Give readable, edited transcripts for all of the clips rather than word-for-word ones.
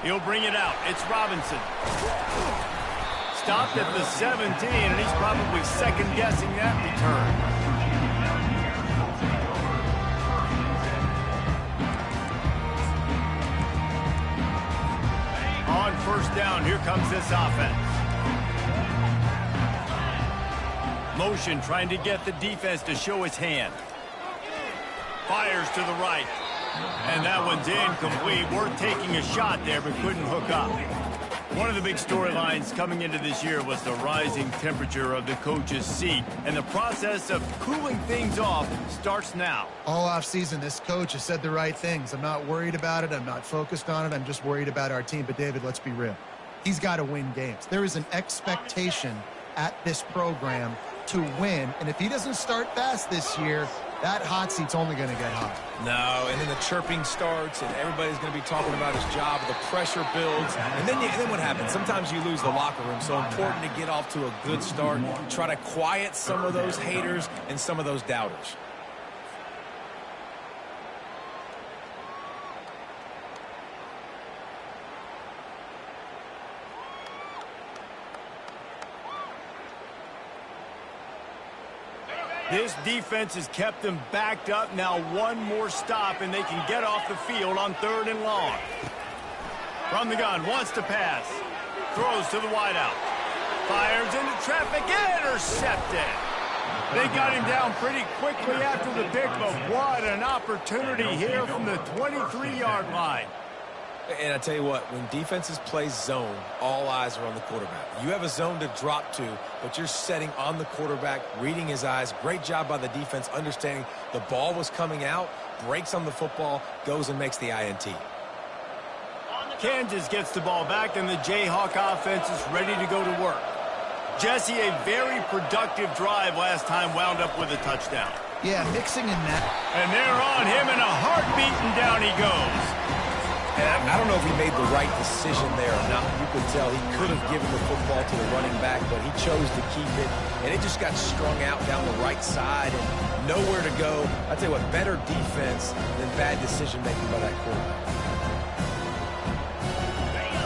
He'll bring it out. It's Robinson. Stopped at the 17, and he's probably second-guessing that return. On first down, here comes this offense. Motion trying to get the defense to show his hand. Fires to the right. And that one's incomplete. Worth taking a shot there, but couldn't hook up. One of the big storylines coming into this year was the rising temperature of the coach's seat. And the process of cooling things off starts now. All offseason, this coach has said the right things. I'm not worried about it. I'm not focused on it. I'm just worried about our team. But, David, let's be real. He's got to win games. There is an expectation at this program to win. And if he doesn't start fast this year, that hot seat's only going to get hot. No, and then the chirping starts, and everybody's going to be talking about his job. The pressure builds, and then what happens? Sometimes you lose the locker room, so important to get off to a good start. Try to quiet some of those haters and some of those doubters. This defense has kept them backed up. Now one more stop, and they can get off the field on 3rd and long. From the gun, wants to pass. Throws to the wideout. Fires into traffic, intercepted. They got him down pretty quickly after the pick, but what an opportunity here from the 23-yard line. And I tell you what, when defenses play zone, all eyes are on the quarterback. You have a zone to drop to, but you're setting on the quarterback, reading his eyes. Great job by the defense, understanding the ball was coming out, breaks on the football, goes and makes the INT. Kansas gets the ball back, and the Jayhawk offense is ready to go to work. Jesse, a very productive drive last time, wound up with a touchdown. Yeah, mixing in that. And they're on him in a heartbeat, and down he goes. And I don't know if he made the right decision there or not. You could tell he could have given the football to the running back, but he chose to keep it, and it just got strung out down the right side and nowhere to go. I tell you what, better defense than bad decision-making by that quarterback.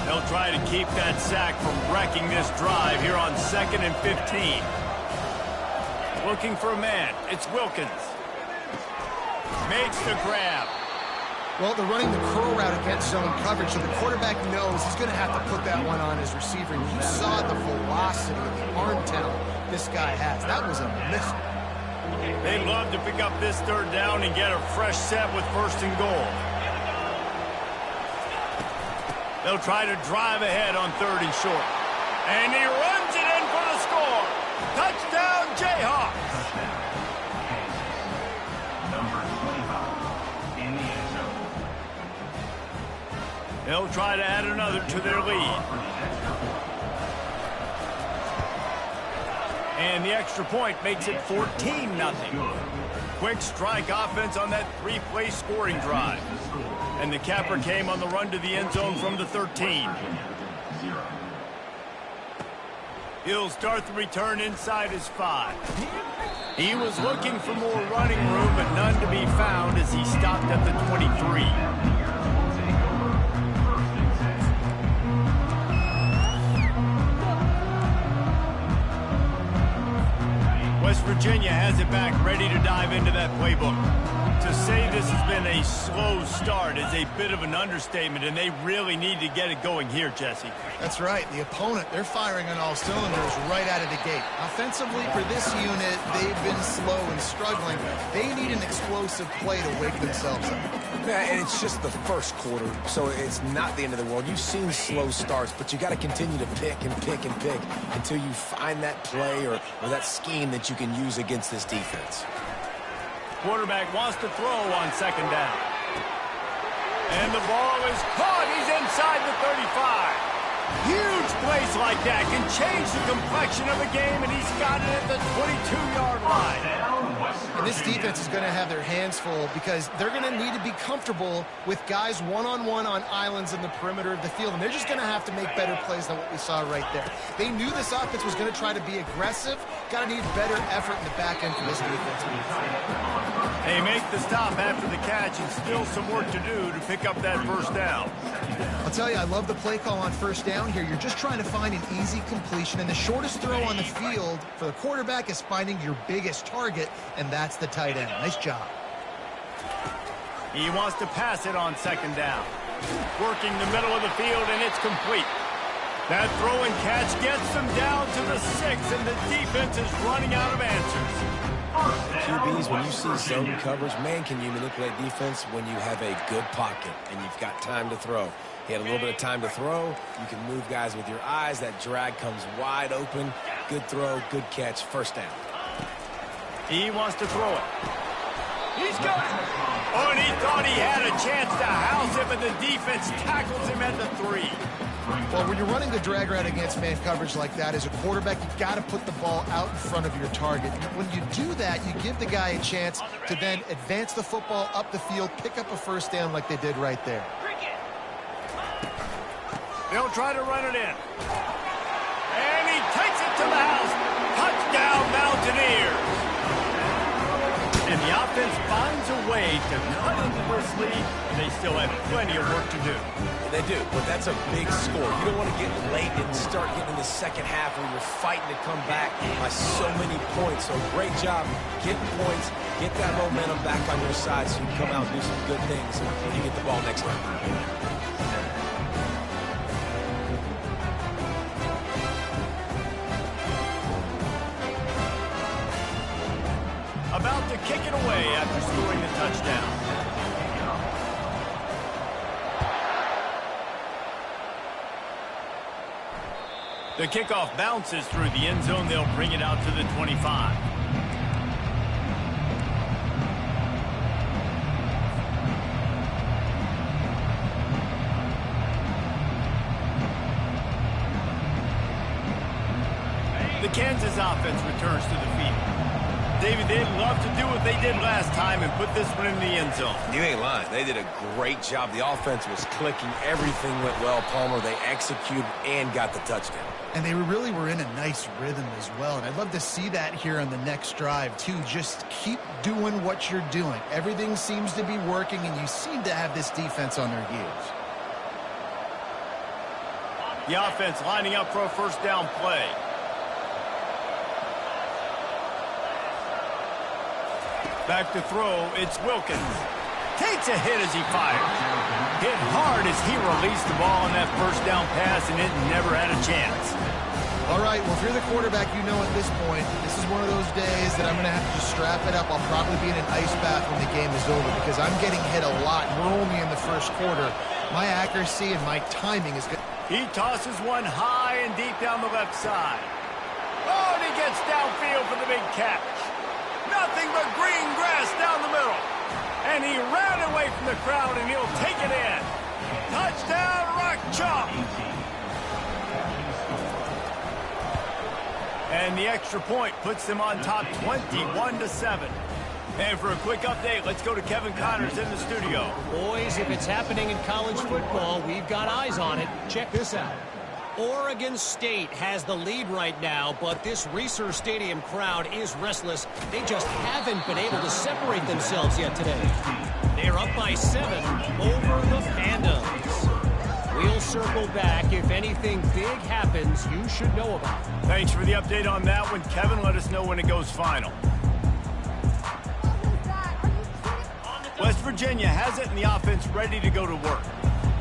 They'll try to keep that sack from wrecking this drive here on 2nd and 15. Looking for a man. It's Wilkins. Makes the grab. Well, they're running the curl route against zone coverage, so the quarterback knows he's going to have to put that one on his receiver. And you saw the velocity of the arm talent this guy has. That was a missile. They'd love to pick up this 3rd down and get a fresh set with 1st and goal. They'll try to drive ahead on 3rd and short. And he runs it in for the score. Touchdown, Jayhawks. They'll try to add another to their lead. And the extra point makes it 14-0. Quick strike offense on that 3-play scoring drive. And the capper came on the run to the end zone from the 13. He'll start the return inside his 5. He was looking for more running room, but none to be found as he stopped at the 23. West Virginia has it back, ready to dive into that playbook. To say this has been a slow start is a bit of an understatement, and they really need to get it going here, Jesse. That's right. The opponent, they're firing on all cylinders right out of the gate. Offensively, for this unit, they've been slow and struggling. They need an explosive play to wake themselves up. Yeah, and it's just the first quarter, so it's not the end of the world. You've seen slow starts, but you got to continue to pick and pick and pick until you find that play or that scheme that you can use against this defense. Quarterback wants to throw on 2nd down. And the ball is caught. He's inside the 35. Huge plays like that can change the complexion of a game, and he's got it at the 22-yard line. And this defense is going to have their hands full because they're going to need to be comfortable with guys one-on-one on islands in the perimeter of the field, and they're just going to have to make better plays than what we saw right there. They knew this offense was going to try to be aggressive. Got to need better effort in the back end for this defense. They make the stop after the catch, and still some work to do to pick up that 1st down. I'll tell you, I love the play call on first down here. You're just trying to find an easy completion, and the shortest throw on the field for the quarterback is finding your biggest target, and that's the tight end. Nice job. He wants to pass it on second down. Working the middle of the field, and it's complete. That throw and catch gets them down to the 6, and the defense is running out of answers. QBs, when you see zone coverage, man, can you manipulate defense when you have a good pocket and you've got time to throw. He had a little bit of time to throw. You can move guys with your eyes. That drag comes wide open. Good throw, good catch, first down. He wants to throw it. He's got it. Oh, and he thought he had a chance to house him, and the defense tackles him at the 3. Well, when you're running the drag route against man coverage like that, as a quarterback, you got to put the ball out in front of your target. When you do that, you give the guy a chance to then advance the football up the field, pick up a first down like they did right there. They'll try to run it in. And he takes it to the house. Touchdown, Mountaineers. And the offense finds a way to cut into this lead. They still have plenty of work to do. They do, but that's a big score. You don't want to get late and start getting in the second half where you're fighting to come back by so many points. So great job getting points, get that momentum back on your side so you can come out and do some good things when you get the ball next time. About to kick it away after scoring the touchdown. The kickoff bounces through the end zone. They'll bring it out to the 25. The Kansas offense returns to the field. David, they'd love to do what they did last time and put this one in the end zone. You ain't lying. They did a great job. The offense was clicking. Everything went well, Palmer. They executed and got the touchdown. And they really were in a nice rhythm as well. And I'd love to see that here on the next drive, too. Just keep doing what you're doing. Everything seems to be working, and you seem to have this defense on their heels. The offense lining up for a first down play. Back to throw, it's Wilkins. Takes a hit as he fires. Hit hard as he released the ball on that first down pass, and it never had a chance. All right, well, if you're the quarterback, you know at this point, this is one of those days that I'm going to have to just strap it up. I'll probably be in an ice bath when the game is over because I'm getting hit a lot, and we're only in the first quarter. My accuracy and my timing is good. He tosses one high and deep down the left side. Oh, and he gets downfield for the big catch. Nothing but green grass down the middle. And he ran away from the crowd, and he'll take it in. Touchdown, Rock Chalk. And the extra point puts them on top 21-7. And for a quick update, let's go to Kevin Connors in the studio. Boys, if it's happening in college football, we've got eyes on it. Check this out. Oregon State has the lead right now, but this Reser Stadium crowd is restless. They just haven't been able to separate themselves yet today. They're up by 7 over the Pandas. We'll circle back. If anything big happens, you should know about it. Thanks for the update on that one, Kevin. Let us know when it goes final. West Virginia has it, and the offense ready to go to work.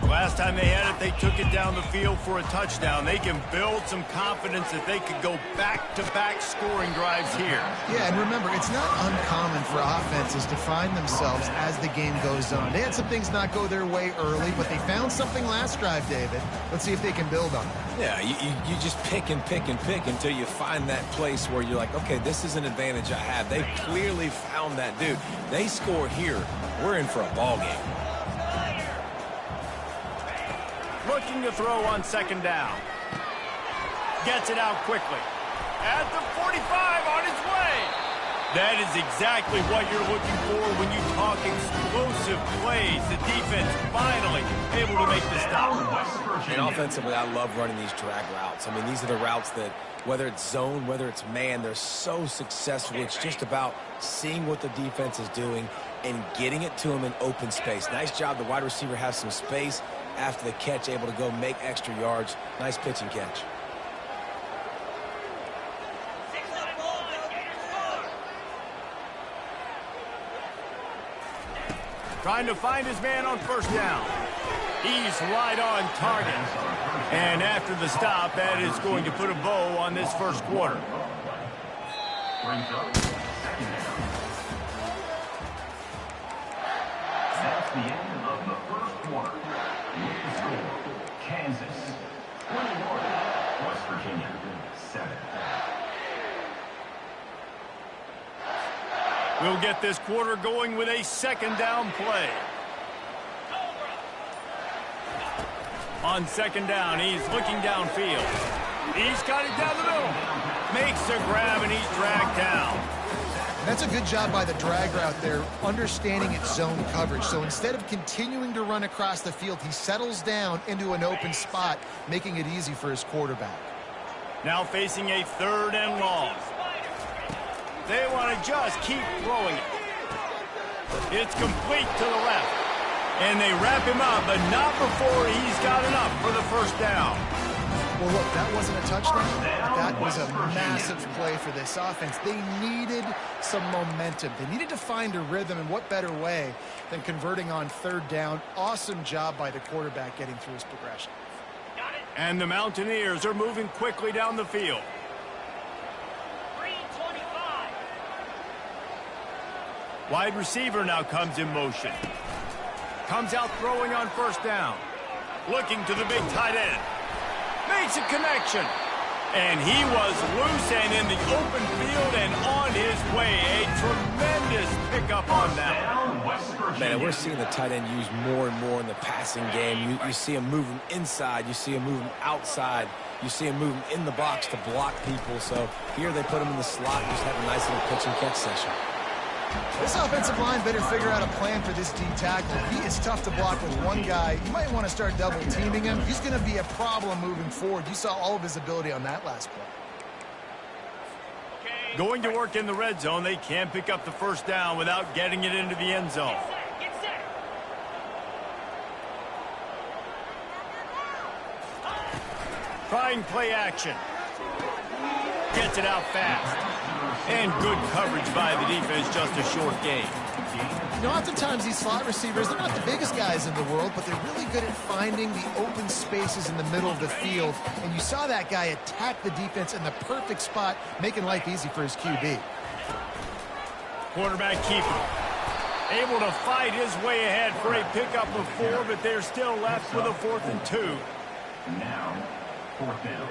Last time they had it, they took it down the field for a touchdown. They can build some confidence that they could go back-to-back scoring drives here. Yeah, and remember, it's not uncommon for offenses to find themselves as the game goes on. They had some things not go their way early, but they found something last drive, David. Let's see if they can build on it. Yeah, you just pick and pick and pick until you find that place where you're like, okay, this is an advantage I have. They clearly found that, dude. They score here. We're in for a ball game. Looking to throw on second down. Gets it out quickly. At the 45 on his way. That is exactly what you're looking for when you talk explosive plays. The defense finally able to make the stop. And offensively, I love running these drag routes. I mean, these are the routes that, whether it's zone, whether it's man, they're so successful. It's just about seeing what the defense is doing and getting it to them in open space. Nice job. The wide receiver has some space after the catch, able to go make extra yards. Nice pitch and catch. Trying to find his man on first down. He's right on target. And after the stop, that is going to put a bow on this first quarter. That's the end of the first quarter. Kansas 21, West Virginia 7. We'll get this quarter going with a second down play. On second down, he's looking downfield. He's got it down the middle. Makes a grab, and he's dragged down. That's a good job by the drag route there, understanding its zone coverage. So instead of continuing to run across the field, he settles down into an open spot, making it easy for his quarterback. Now facing a third and long. They want to just keep throwing it. It's complete to the left. And they wrap him up, but not before he's got enough for the first down. Well, look, that wasn't a touchdown. That was a massive play for this offense. They needed some momentum. They needed to find a rhythm, and what better way than converting on third down. Awesome job by the quarterback getting through his progression. And the Mountaineers are moving quickly down the field. Wide receiver now comes in motion. Comes out throwing on first down. Looking to the big tight end. Makes a connection. And he was loose and in the open field and on his way. A tremendous pickup on that. Man, we're seeing the tight end used more and more in the passing game. You see him moving inside. You see him moving outside. You see him moving in the box to block people. So here they put him in the slot. Just have a nice little pitch and catch session. This offensive line better figure out a plan for this D tackle. He is tough to block with one guy. You might want to start double teaming him. He's going to be a problem moving forward. You saw all of his ability on that last play. Going to work in the red zone. They can't pick up the first down without getting it into the end zone. Trying play action. Gets it out fast. And good coverage by the defense, just a short gain. You know, oftentimes these slot receivers, they're not the biggest guys in the world, but they're really good at finding the open spaces in the middle of the field. And you saw that guy attack the defense in the perfect spot, making life easy for his QB. Quarterback keeper. Able to fight his way ahead for a pickup of 4, but they're still left with a 4th and 2. Now, 4th down.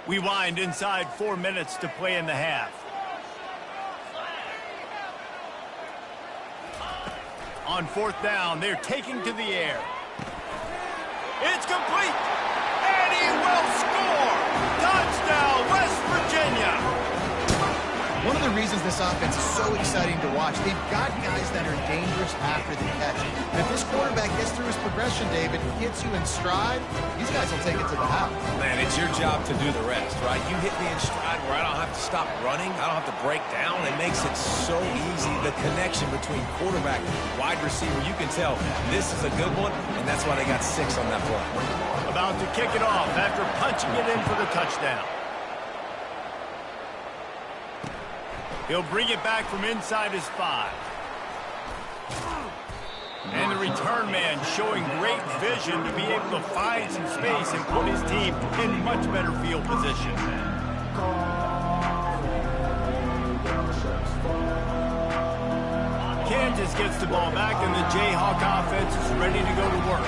We wind inside 4 minutes to play in the half. On 4th down, they're taking to the air. It's complete, and he will score! Touchdown, West Virginia! One of the reasons this offense is so exciting to watch, they've got guys that are dangerous after the catch. And if this quarterback gets through his progression, David, gets you in stride, these guys will take it to the house. Man, it's your job to do the rest, right? You hit me in stride where I don't have to stop running. I don't have to break down. It makes it so easy. The connection between quarterback and wide receiver, you can tell this is a good one, and that's why they got 6 on that play. About to kick it off after punching it in for the touchdown. He'll bring it back from inside his 5. And the return man showing great vision to be able to find some space and put his team in much better field position. Kansas gets the ball back, and the Jayhawk offense is ready to go to work.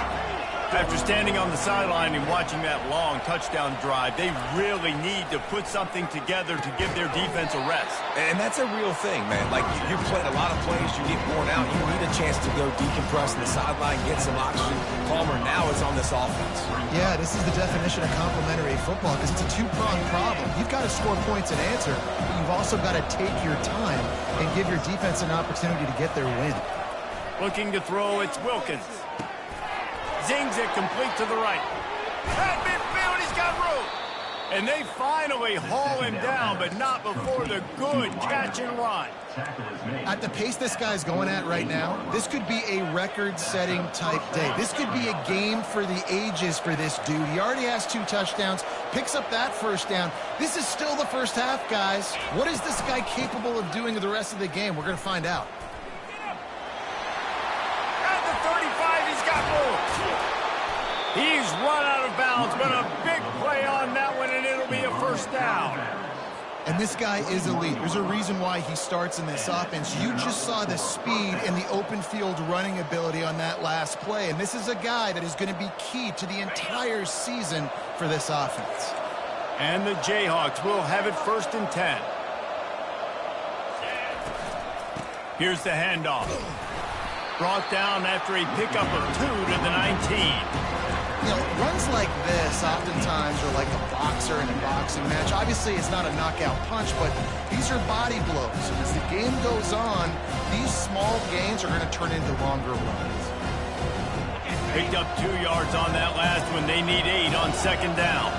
After standing on the sideline and watching that long touchdown drive, they really need to put something together to give their defense a rest. And that's a real thing, man. Like, you're playing a lot of plays, you get worn out, you need a chance to go decompress on the sideline, get some oxygen. Palmer, now it's on this offense. Yeah, this is the definition of complementary football because it's a two-pronged problem. You've got to score points and answer, but you've also got to take your time and give your defense an opportunity to get their win. Looking to throw, it's Wilkins. Zings it complete to the right. At midfield, he's got room. And they finally haul him down, but not before the good catch and run. At the pace this guy's going at right now, this could be a record-setting type day. This could be a game for the ages for this dude. He already has 2 touchdowns, picks up that first down. This is still the first half, guys. What is this guy capable of doing the rest of the game? We're going to find out. At the 35, he's got room. He's run out of bounds, but a big play on that one, and it'll be a first down. And this guy is elite. There's a reason why he starts in this offense. You just saw the speed and the open field running ability on that last play. And this is a guy that is going to be key to the entire season for this offense. And the Jayhawks will have it 1st and 10. Here's the handoff. Brought down after a pickup of 2 to the 19. You know, runs like this oftentimes are like a boxer in a boxing match. Obviously, it's not a knockout punch, but these are body blows. And as the game goes on, these small gains are going to turn into longer runs. Picked up 2 yards on that last one. They need 8 on 2nd down.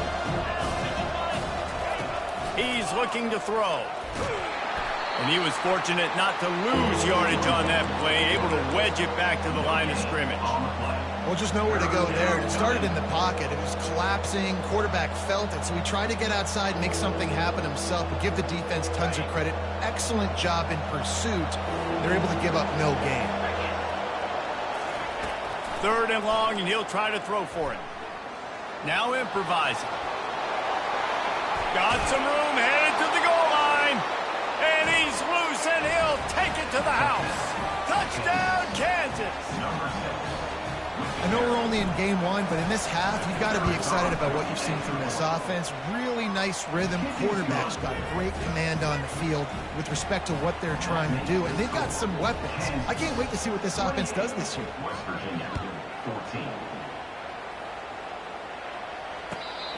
He's looking to throw. And he was fortunate not to lose yardage on that play, able to wedge it back to the line of scrimmage. Well, just nowhere to go there. It started in the pocket. It was collapsing. Quarterback felt it, so he tried to get outside, make something happen himself, but give the defense tons of credit. Excellent job in pursuit. They're able to give up no gain. 3rd and long, and he'll try to throw for it. Now improvising. Got some room, headed to the goal line. And he's loose, and he'll take it to the house. Touchdown, Kansas. I know we're only in game 1, but in this half, you've got to be excited about what you've seen from this offense. Really nice rhythm. Quarterback's got great command on the field with respect to what they're trying to do. And they've got some weapons. I can't wait to see what this offense does this year. West Virginia, 14.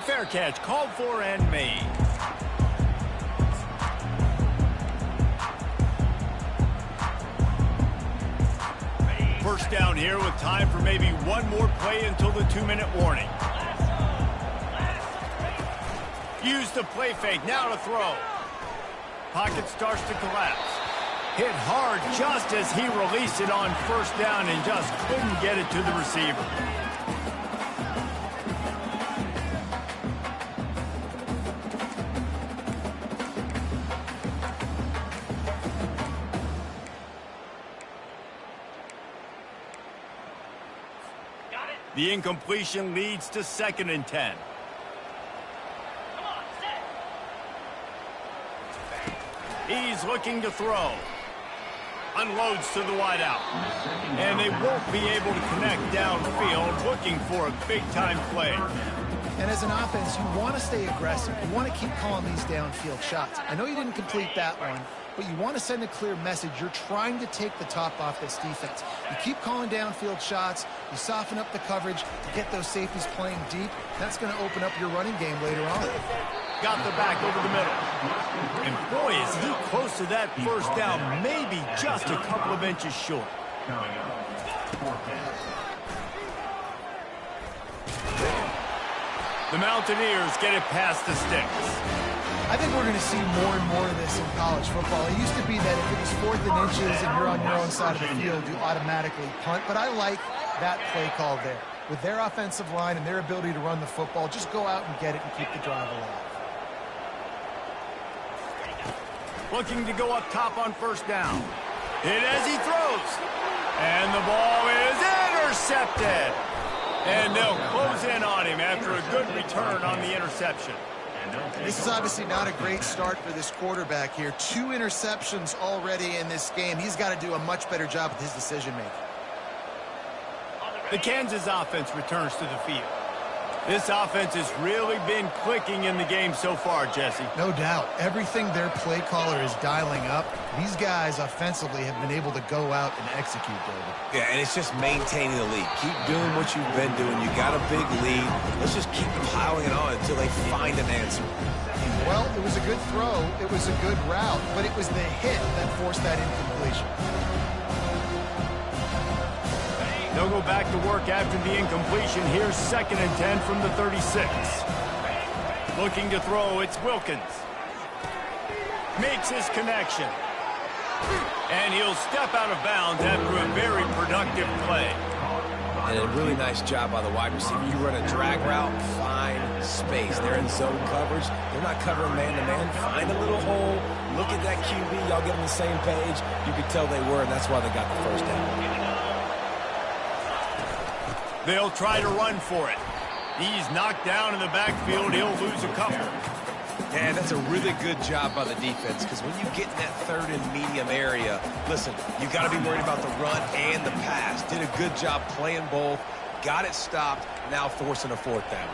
Fair catch, called for and made. First down here with time for maybe one more play until the 2-minute warning. Use the play fake, now to throw. Pocket starts to collapse. Hit hard just as he released it on 1st down and just couldn't get it to the receiver. The incompletion leads to 2nd and 10. He's looking to throw. Unloads to the wideout. And they won't be able to connect downfield, looking for a big-time play. And as an offense, you want to stay aggressive. You want to keep calling these downfield shots. I know you didn't complete that one, but you want to send a clear message. You're trying to take the top off this defense. You keep calling downfield shots. You soften up the coverage to get those safeties playing deep. That's going to open up your running game later on. Got the back over the middle. And boy, is he close to that 1st down, maybe just a couple of inches short. Coming up, 4th down. The Mountaineers get it past the sticks. I think we're going to see more and more of this in college football. It used to be that if it was 4th and inches and you're on your own side of the field, you automatically punt. But I like that play call there. With their offensive line and their ability to run the football, just go out and get it and keep the drive alive. Looking to go up top on 1st down. Hit as he throws. And the ball is intercepted. And they'll close in on him after a good return on the interception. This is obviously not a great start for this quarterback here. 2 interceptions already in this game. He's got to do a much better job with his decision-making. The Kansas offense returns to the field. This offense has really been clicking in the game so far, Jesse. No doubt. Everything their play caller is dialing up, these guys offensively have been able to go out and execute, David. Yeah, and it's just maintaining the lead. Keep doing what you've been doing. You got a big lead. Let's just keep piling it on until they find an answer. Well, it was a good throw. It was a good route, but it was the hit that forced that incompletion. They'll go back to work after the incompletion. Here's 2nd and 10 from the 36. Looking to throw, it's Wilkins. Makes his connection. And he'll step out of bounds after a very productive play. And a really nice job by the wide receiver. You run a drag route, find space. They're in zone coverage. They're not covering man-to-man. Find a little hole. Look at that QB. Y'all get on the same page. You could tell they were, and that's why they got the first down. They'll try to run for it. He's knocked down in the backfield. He'll lose a couple. And that's a really good job by the defense, because when you get in that 3rd and medium area, listen, you got to be worried about the run and the pass. Did a good job playing both. Got it stopped. Now forcing a 4th down.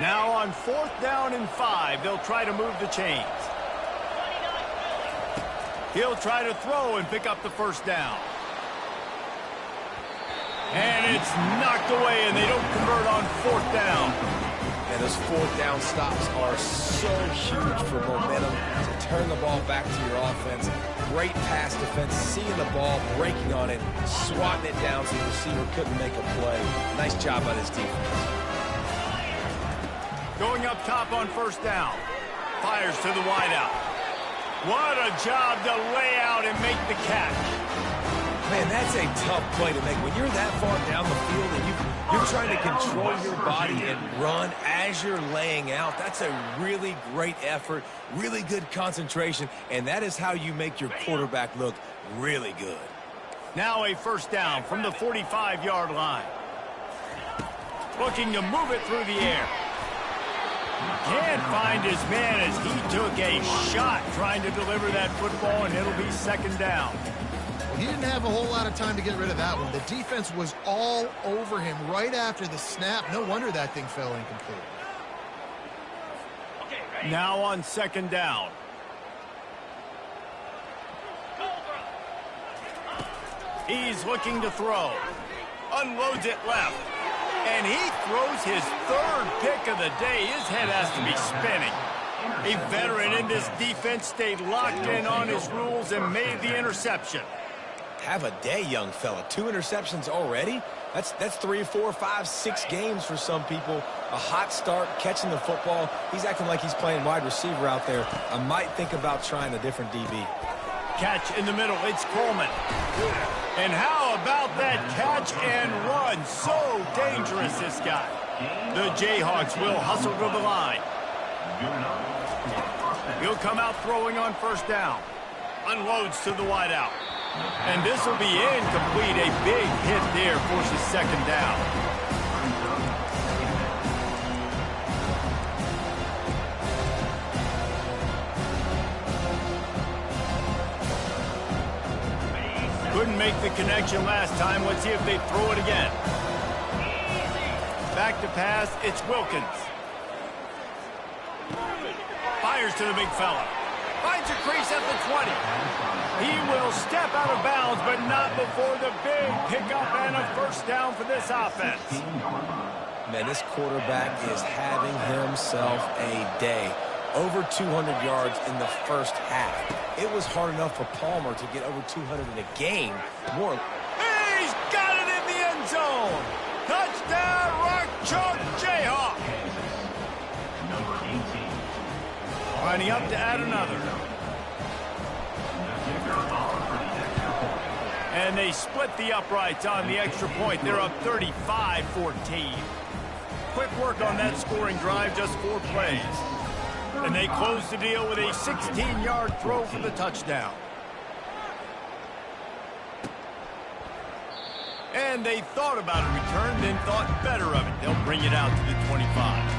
Now on 4th down and 5, they'll try to move the chains. He'll try to throw and pick up the 1st down. And it's knocked away, and they don't convert on 4th down. And those 4th down stops are so huge for momentum to turn the ball back to your offense. Great pass defense, seeing the ball, breaking on it, swatting it down so the receiver couldn't make a play. Nice job by this defense. Going up top on 1st down. Fires to the wideout. What a job to lay out and make the catch. Man, that's a tough play to make. When you're that far down the field and you're trying to control your body and run as you're laying out, that's a really great effort, really good concentration, and that is how you make your quarterback look really good. Now a 1st down from the 45-yard line. Looking to move it through the air. Can't find his man as he took a shot trying to deliver that football, and it'll be 2nd down. Well, he didn't have a whole lot of time to get rid of that one. The defense was all over him right after the snap. No wonder that thing fell incomplete. Now on 2nd down. He's looking to throw. Unloads it left. And he throws his 3rd pick of the day. His head has to be spinning. A veteran in this defense stayed locked in on his rules and made the interception. Have a day, young fella. 2 interceptions already? That's 3, 4, 5, 6 games for some people. A hot start, catching the football. He's acting like he's playing wide receiver out there. I might think about trying a different DB. Catch in the middle. It's Coleman. And how about that catch and run? So dangerous, this guy. The Jayhawks will hustle to the line. He'll come out throwing on 1st down. Unloads to the wideout. And this will be incomplete. A big hit there forces 2nd down. Couldn't make the connection last time. Let's see if they throw it again. Back to pass. It's Wilkins. Fires to the big fella. Finds a crease at the 20. He will step out of bounds, but not before the big pickup and a 1st down for this offense. Man, this quarterback is having himself a day. Over 200 yards in the 1st half. It was hard enough for Palmer to get over 200 in a game. He's got it in the end zone. Touchdown, Rock Chalk Jayhawks. lining up to add another. And they split the uprights on the extra point. They're up 35-14. Quick work on that scoring drive, just 4 plays. And they close the deal with a 16-yard throw for the touchdown. And they thought about a return, then thought better of it. They'll bring it out to the 25.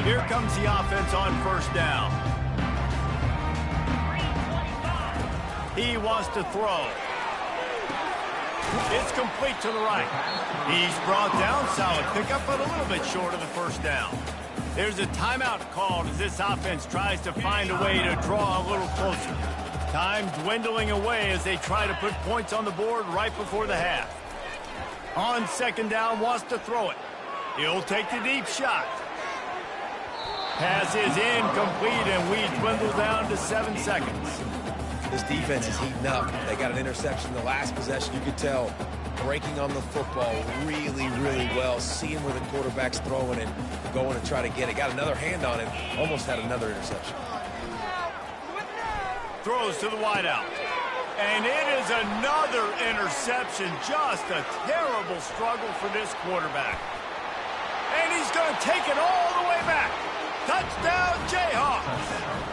Here comes the offense on first down. He wants to throw. It's complete to the right. He's brought down, solid pickup, but a little bit short of the first down. There's a timeout called as this offense tries to find a way to draw a little closer. Time dwindling away as they try to put points on the board right before the half. On second down, wants to throw it. He'll take the deep shot. Pass is incomplete, and we dwindle down to 7 seconds. This defense is heating up. They got an interception the last possession. You could tell breaking on the football really, really well, seeing where the quarterback's throwing and going to try to get it. Got another hand on it, almost had another interception. Throws to the wideout. And it is another interception. Just a terrible struggle for this quarterback. And he's going to take it all the way back. Touchdown, Jayhawks.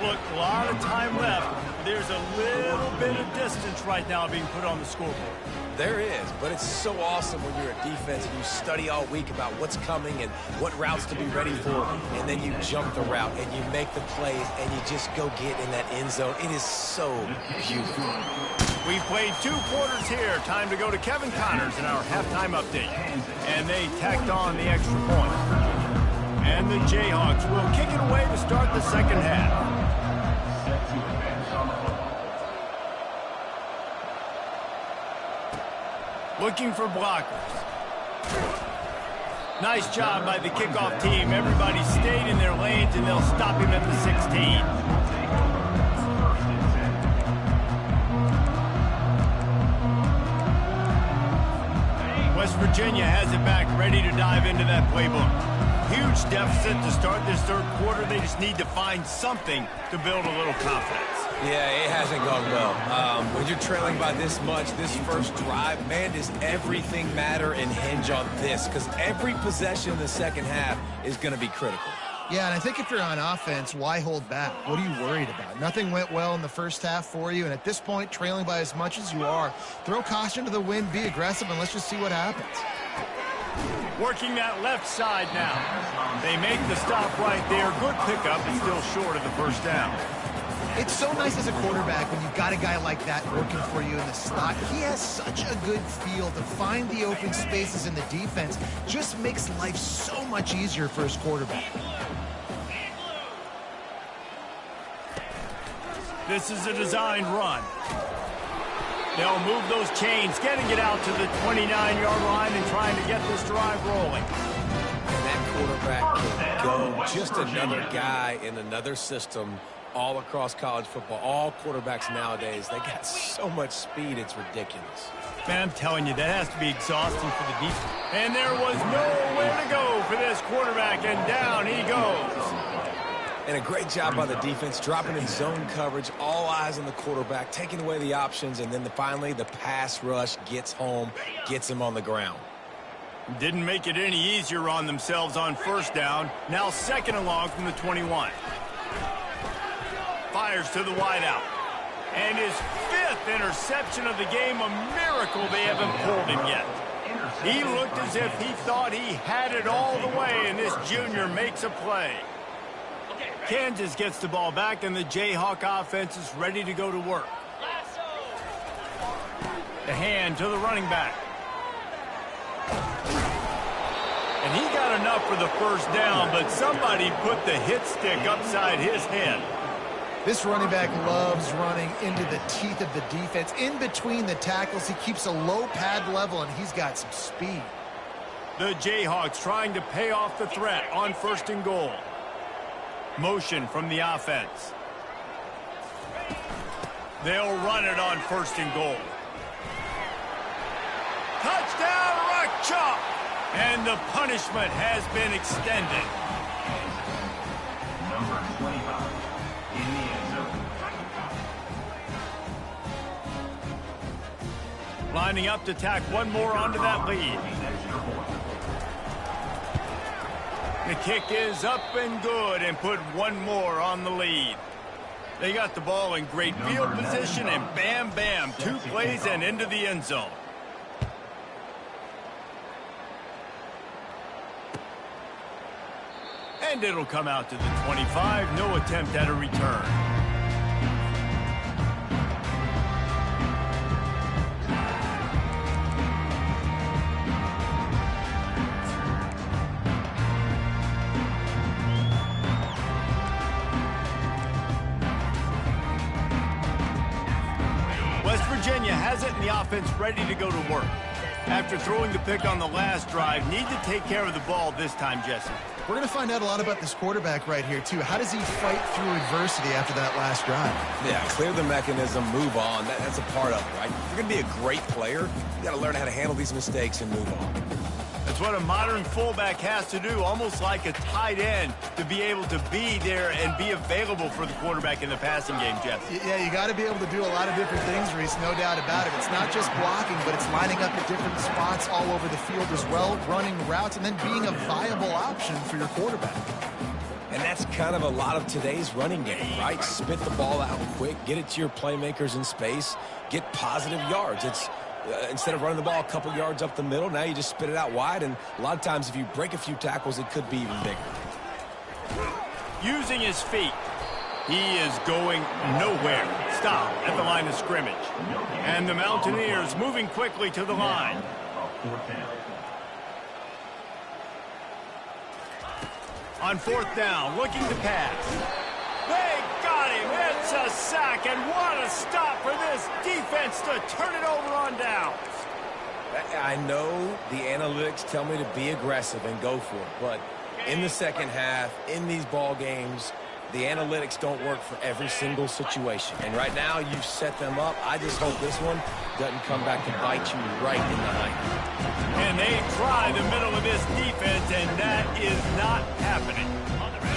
Look, a lot of time left. There's a little bit of distance right now being put on the scoreboard. There is, but it's so awesome when you're a defense and you study all week about what's coming and what routes to be ready for, and then you jump the route and you make the plays and you just go get in that end zone. It is so beautiful. We've played 2 quarters here. Time to go to Kevin Connors in our halftime update. And they tacked on the extra point. And the Jayhawks will kick it away to start the second half. Looking for blockers. Nice job by the kickoff team. Everybody stayed in their lanes, and they'll stop him at the 16. West Virginia has it back, ready to dive into that playbook. Huge deficit to start this third quarter. They just need to find something to build a little confidence. Yeah, it hasn't gone well. When you're trailing by this much, this first drive, man, does everything matter and hinge on this? Because every possession in the second half is going to be critical. Yeah, and I think if you're on offense, why hold back? What are you worried about? Nothing went well in the first half for you, and at this point, trailing by as much as you are, throw caution to the wind, be aggressive, and let's just see what happens. Working that left side now. They make the stop right there. Good pickup, but still short of the first down. It's so nice as a quarterback when you've got a guy like that working for you in the slot. He has such a good feel to find the open spaces in the defense. Just makes life so much easier for his quarterback. This is a designed run. They'll move those chains, getting it out to the 29-yard line and trying to get this drive rolling. And that quarterback can go. Just another guy in another system all across college football. All quarterbacks nowadays, they got so much speed, it's ridiculous. Man, I'm telling you, that has to be exhausting for the defense. And there was nowhere to go for this quarterback, and down he goes. And a great job by the defense, dropping in zone coverage, all eyes on the quarterback, taking away the options, and then finally the pass rush gets home, gets him on the ground. Didn't make it any easier on themselves on first down. Now second and long from the 21. Fires to the wideout. And his 5th interception of the game, a miracle they haven't pulled him yet. He looked as if he thought he had it all the way, and this junior makes a play. Kansas gets the ball back, and the Jayhawk offense is ready to go to work. The hand to the running back. And he got enough for the first down, but somebody put the hit stick upside his head. This running back loves running into the teeth of the defense. In between the tackles, he keeps a low pad level, and he's got some speed. The Jayhawks trying to pay off the threat on first and goal. Motion from the offense. They'll run it on 1st and goal. Touchdown, Rock Chalk! And the punishment has been extended. Number 25 in the end zone. Lining up to tack one more onto that lead. Extra point. The kick is up and good and put one more on the lead. They got the ball in great field position and bam, bam, 2 plays and into the end zone. And it'll come out to the 25. No attempt at a return. West Virginia has it and the offense ready to go to work. After throwing the pick on the last drive, need to take care of the ball this time, Jesse. We're going to find out a lot about this quarterback right here, too. How does he fight through adversity after that last drive? Yeah, clear the mechanism, move on. That's a part of it, right? If you're going to be a great player, you got to learn how to handle these mistakes and move on. That's what a modern fullback has to do, almost like a tight end, to be able to be there and be available for the quarterback in the passing game, Jeff. Yeah, you got to be able to do a lot of different things, Reese, no doubt about it. It's not just blocking, but it's lining up at different spots all over the field as well, running routes, and then being a viable option for your quarterback. And that's kind of a lot of today's running game, right? Spit the ball out quick, get it to your playmakers in space, get positive yards. It's instead of running the ball a couple yards up the middle, now you just spit it out wide, and a lot of times if you break a few tackles, it could be even bigger. Using his feet. He is going nowhere. Stop at the line of scrimmage. And the Mountaineers moving quickly to the line. On 4th down, looking to pass. They got him. It's a sack, and what a stop for this defense to turn it over on downs. I know the analytics tell me to be aggressive and go for it, but in the second half, in these ball games, the analytics don't work for every single situation. And right now, you've set them up. I just hope this one doesn't come back to bite you right in the hind. And they try the middle of this defense, and that is not happening.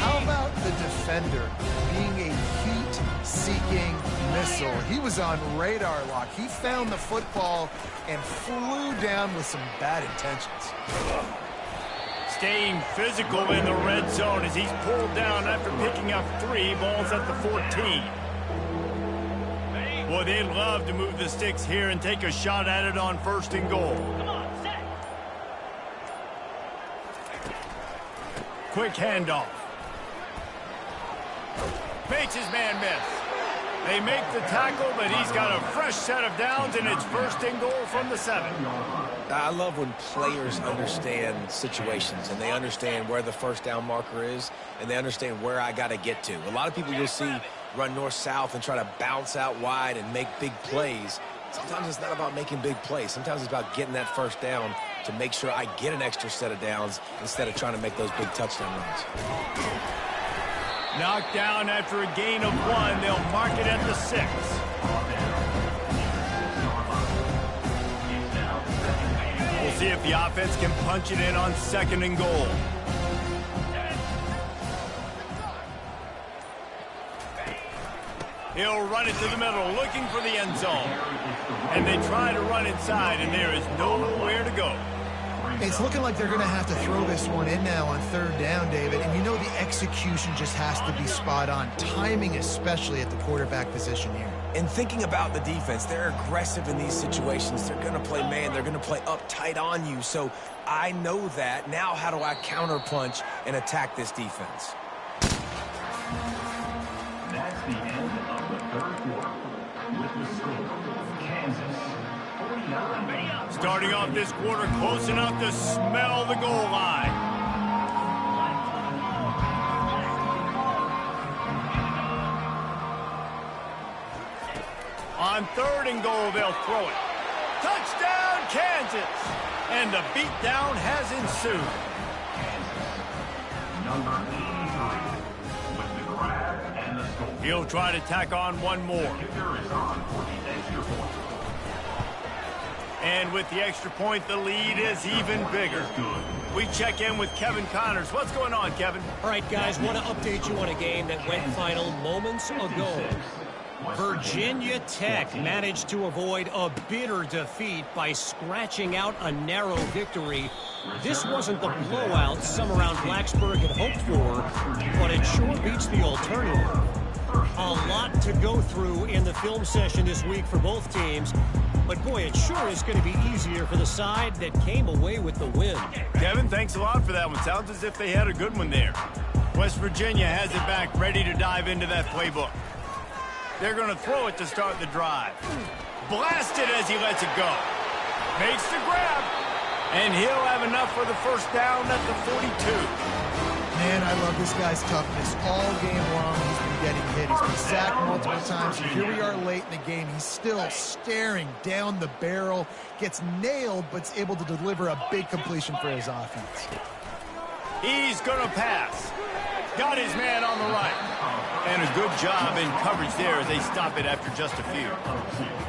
How about the defender being a heat-seeking missile? He was on radar lock. He found the football and flew down with some bad intentions. Staying physical in the red zone as he's pulled down after picking up 3 balls at the 14. Boy, they'd love to move the sticks here and take a shot at it on 1st and goal. Quick handoff. Makes his man miss. They make the tackle, but he's got a fresh set of downs, and it's 1st and goal from the 7. I love when players understand situations, and they understand where the 1st down marker is, and they understand where I got to get to. A lot of people you'll see run north-south and try to bounce out wide and make big plays. Sometimes it's not about making big plays. Sometimes it's about getting that 1st down to make sure I get an extra set of downs instead of trying to make those big touchdown runs. Knocked down after a gain of 1. They'll mark it at the 6. We'll see if the offense can punch it in on 2nd and goal. He'll run it to the middle, looking for the end zone. And they try to run inside, and there is nowhere to go. It's looking like they're going to have to throw this one in now on 3rd down, David. And you know the execution just has to be spot on. Timing, especially at the quarterback position here. And thinking about the defense, they're aggressive in these situations. They're going to play man. They're going to play up tight on you. So I know that. Now how do I counterpunch and attack this defense? That's the end of the 3rd quarter. With the score, Kansas 49. Starting off this quarter close enough to smell the goal line. On 3rd and goal, they'll throw it. Touchdown, Kansas! And the beatdown has ensued. Number 83 with the grab and the score. He'll try to tack on one more. And with the extra point, the lead is even bigger. We check in with Kevin Connors. What's going on, Kevin? All right, guys, want to update you on a game that went final moments ago. Virginia Tech managed to avoid a bitter defeat by scratching out a narrow victory. This wasn't the blowout some around Blacksburg had hoped for, but it sure beats the alternative. A lot to go through in the film session this week for both teams, but boy, it sure is going to be easier for the side that came away with the win. Kevin, thanks a lot for that one. Sounds as if they had a good one there. West Virginia has it back, ready to dive into that playbook. They're going to throw it to start the drive. Blasted as he lets it go. Makes the grab. And he'll have enough for the first down at the 42. Man, I love this guy's toughness. All game long, he's been getting hit. He's been sacked multiple times. And here we are late in the game. He's still staring down the barrel. Gets nailed, but's able to deliver a big completion for his offense. He's going to pass. Got his man on the right. And a good job in coverage there as they stop it after just a few.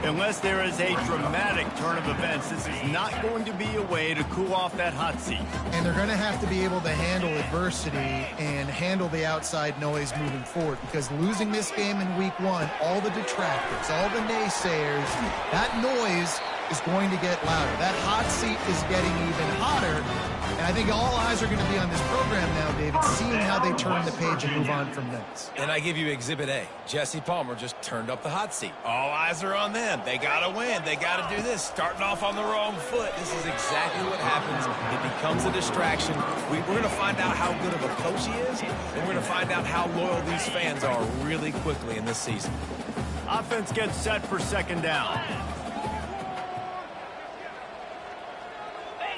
Unless there is a dramatic turn of events, this is not going to be a way to cool off that hot seat. And they're going to have to be able to handle adversity and handle the outside noise moving forward, because losing this game in week one, all the detractors, all the naysayers, that noise is going to get louder. That hot seat is getting even hotter. And I think all eyes are going to be on this program now, David, seeing how they turn the page and move on from this. And I give you Exhibit A. Jesse Palmer just turned up the hot seat. All eyes are on them. They got to win. They got to do this. Starting off on the wrong foot. This is exactly what happens. It becomes a distraction. We're going to find out how good of a coach he is, and we're going to find out how loyal these fans are really quickly in this season. Offense gets set for second down.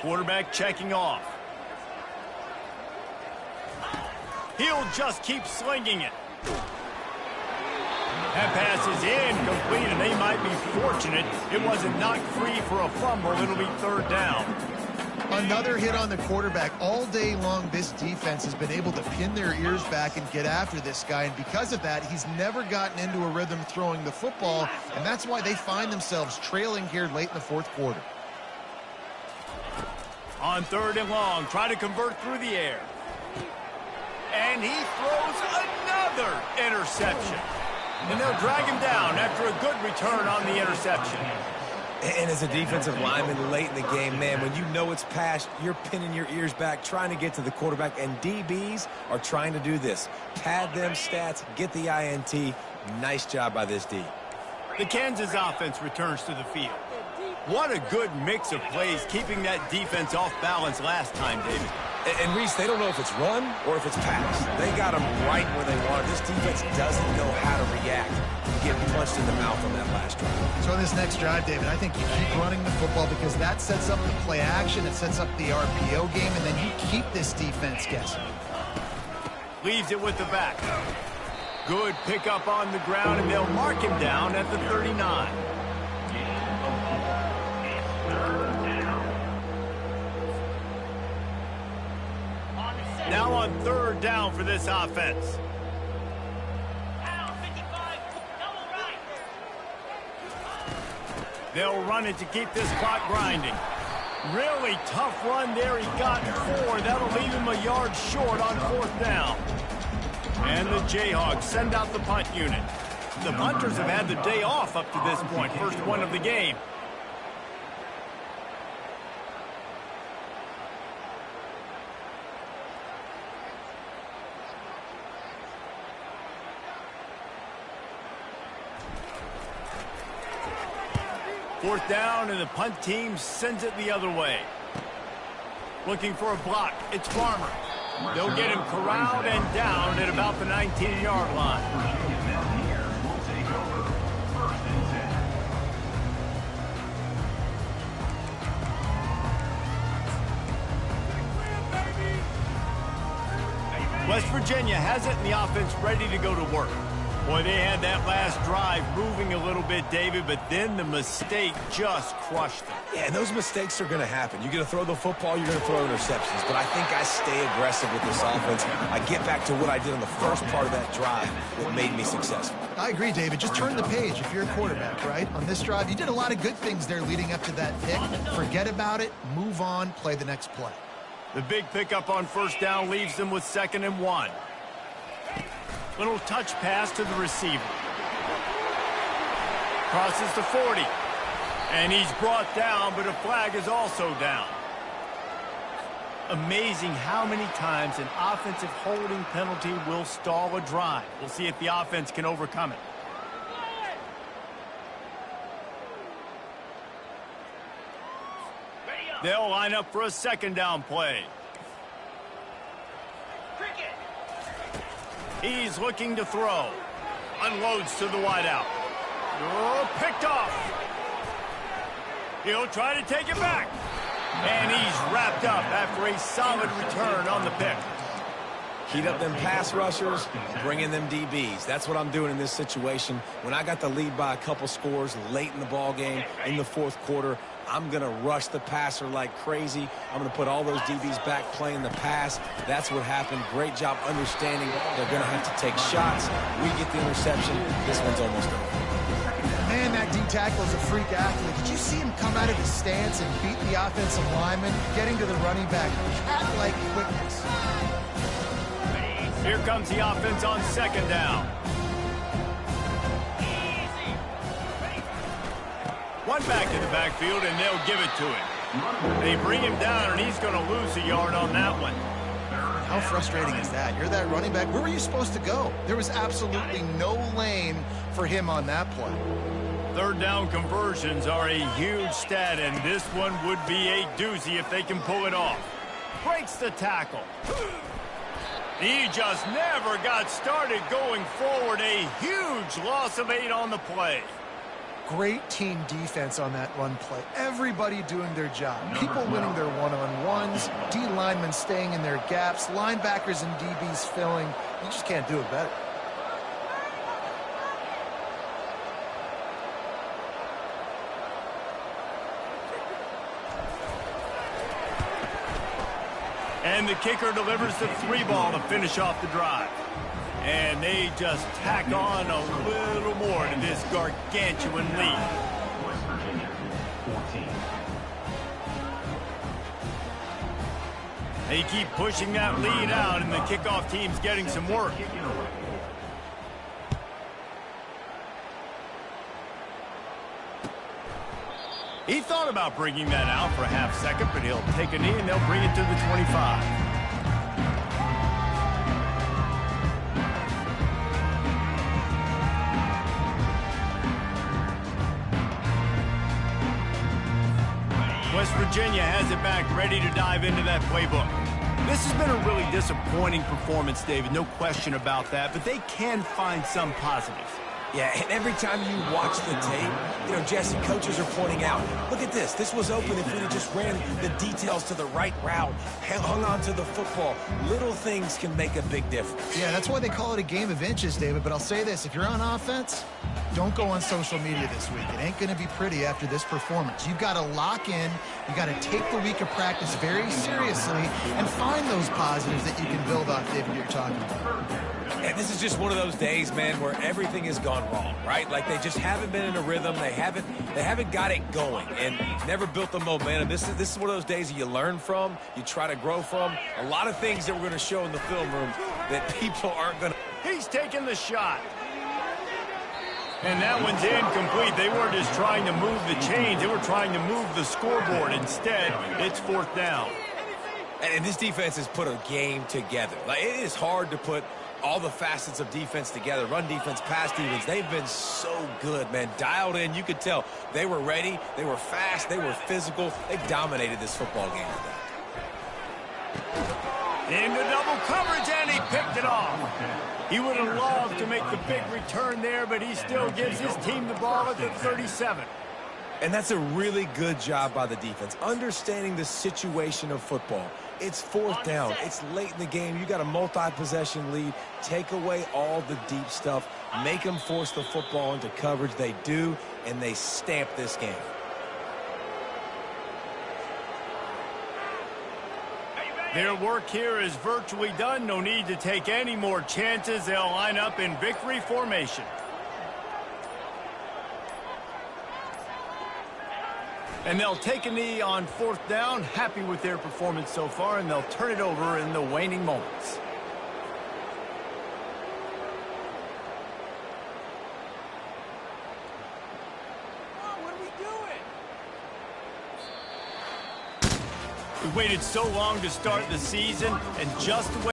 Quarterback checking off. He'll just keep slinging it. That pass is incomplete, and they might be fortunate it wasn't knocked free for a fumble. It'll be third down. Another hit on the quarterback. All day long, this defense has been able to pin their ears back and get after this guy, and because of that, he's never gotten into a rhythm throwing the football, and that's why they find themselves trailing here late in the fourth quarter. On third and long, try to convert through the air. And he throws another interception. And they'll drag him down after a good return on the interception. And as a defensive lineman late in the game, man, when you know it's past, you're pinning your ears back, trying to get to the quarterback, and DBs are trying to do this. Pad them stats, get the INT. Nice job by this D. The Kansas offense returns to the field. What a good mix of plays, keeping that defense off balance last time, David. And Reese, they don't know if it's run or if it's pass. They got them right where they want it. This defense doesn't know how to react and get punched in the mouth on that last drive. So in this next drive, David, I think you keep running the football because that sets up the play action, it sets up the RPO game, and then you keep this defense guessing. Leaves it with the back. Good pickup on the ground, and they'll mark him down at the 39. Now on third down for this offense. They'll run it to keep this clock grinding. Really tough run there. He got 4. That'll leave him a yard short on fourth down. And the Jayhawks send out the punt unit. The punters have had the day off up to this point. First one of the game. Fourth down, and the punt team sends it the other way. Looking for a block. It's Farmer. They'll get him corralled and down at about the 19-yard line. West Virginia has it, and the offense ready to go to work. Boy, they had that last drive moving a little bit, David, but then the mistake just crushed them. Yeah, and those mistakes are going to happen. You're going to throw the football, you're going to throw interceptions. But I think I stay aggressive with this offense. I get back to what I did on the first part of that drive that made me successful. I agree, David. Just turn the page if you're a quarterback, right? On this drive, you did a lot of good things there leading up to that pick. Forget about it, move on, play the next play. The big pickup on first down leaves them with 2nd and 1. Little touch pass to the receiver. Crosses to 40. And he's brought down, but a flag is also down. Amazing how many times an offensive holding penalty will stall a drive. We'll see if the offense can overcome it. They'll line up for a 2nd down play. He's looking to throw. Unloads to the wideout. Oh, picked off. He'll try to take it back. And he's wrapped up after a solid return on the pick. Heat up them pass rushers, bring in them DBs. That's what I'm doing in this situation. When I got the lead by a couple scores late in the ball game, in the 4th quarter, I'm going to rush the passer like crazy. I'm going to put all those DBs back playing the pass. That's what happened. Great job understanding they're going to have to take shots. We get the interception. This one's almost over. Man, that D-tackle is a freak athlete. Did you see him come out of his stance and beat the offensive lineman, getting to the running back? Cat-like quickness. Here comes the offense on 2nd down. One back in the backfield, and they'll give it to him. They bring him down, and he's going to lose a yard on that one. How frustrating is that? You're that running back. Where were you supposed to go? There was absolutely no lane for him on that play. 3rd down conversions are a huge stat, and this one would be a doozy if they can pull it off. Breaks the tackle. He just never got started going forward. A huge loss of 8 on the play. Great team defense on that run play. Everybody doing their job. People winning their one-on-ones, D linemen staying in their gaps, linebackers and DBs filling. You just can't do it better. And the kicker delivers the 3-ball to finish off the drive. And they just tack on a little more to this gargantuan lead. West Virginia, 14. They keep pushing that lead out, and the kickoff team's getting some work. He thought about bringing that out for a half second, but he'll take a knee, and they'll bring it to the 25. West Virginia has it back, ready to dive into that playbook. This has been a really disappointing performance, David, no question about that, but they can find some positives. Yeah, and every time you watch the tape, you know, Jesse, coaches are pointing out, look at this. This was open if we'd have just ran the details to the right route, hung on to the football. Little things can make a big difference. Yeah, that's why they call it a game of inches, David. But I'll say this, if you're on offense, don't go on social media this week. It ain't going to be pretty after this performance. You've got to lock in. You've got to take the week of practice very seriously and find those positives that you can build off, David, you're talking about. And this is just one of those days, man, where everything has gone wrong, right? Like they just haven't been in a rhythm. They haven't got it going and never built the momentum. This is one of those days that you learn from, you try to grow from. A lot of things that we're going to show in the film room that people aren't going to. He's taking the shot. And that one's incomplete. They weren't just trying to move the chains. They were trying to move the scoreboard. Instead, it's 4th down. And this defense has put a game together. Like, it is hard to put all the facets of defense together. Run defense, pass defense. They've been so good, man. Dialed in. You could tell they were ready. They were fast. They were physical. They dominated this football game today. Into double coverage, and he picked it off. He would have loved to make the big return there, but he still gives his team the ball at the 37. And that's a really good job by the defense. Understanding the situation of football. It's fourth down. It's late in the game. You got a multi-possession lead. Take away all the deep stuff. Make them force the football into coverage. They do, and they stamp this game. Their work here is virtually done. No need to take any more chances. They'll line up in victory formation. And they'll take a knee on fourth down. Happy with their performance so far, and they'll turn it over in the waning moments. We waited so long to start the season, and just